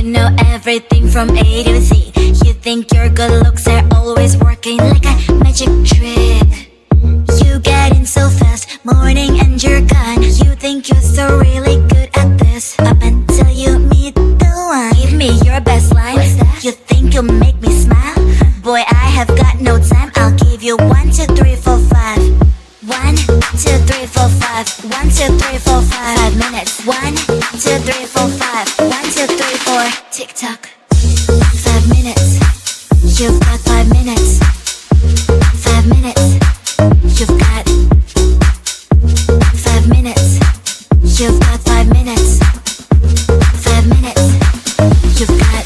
know everything from A to Z. You think your good looks are always working like a magic trick. You get in so fast, morning and you're gone. You think you're so really good at this, up until you meet the one. Give me your best line. You think you'll make me smile? Boy, I have got no time. I'll give you 1, 2, 3, 4, 5. 1, 2, 3, 4, 5. 1, 2, 3, 4, 5. 5 minutes. 1, 2, 3, 4, 5. 1, 2, 3, 4. Tick tock. 5 minutes. You've got 5 minutes. 5 minutes. You've got 5 minutes. You've got 5 minutes. 5 minutes. You've got.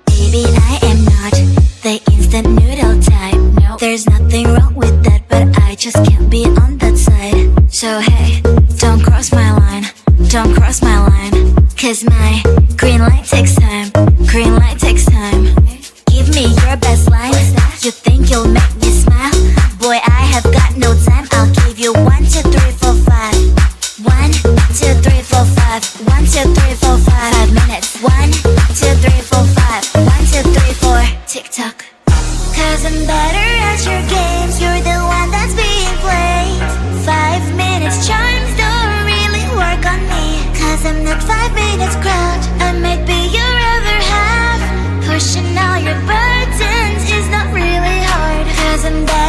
Baby, I am not the instant noodle type. No, there's nothing wrong with that, but I just can't be on that side. So hey, don't cross my line. Don't cross my line. Cause my green light takes time. Green light takes time. Give me your best line. You think you'll make me smile? Boy, I have got no time. I'll give you 1, 2, 3, 4, 5. 1, 2, 3, 4, 5. 1, 2, 3, 4, 5. 5 minutes. 1, 2, 3, 4, 5. 1, 2, 3, 4. Tick tock. Cause I'm better at your games. You're the one that's being played. 5 minutes charms don't really work on me. Cause I'm not 5 minutes crowd. I might be your other half. Pushing all your burdens is not really hard. Cause I'm better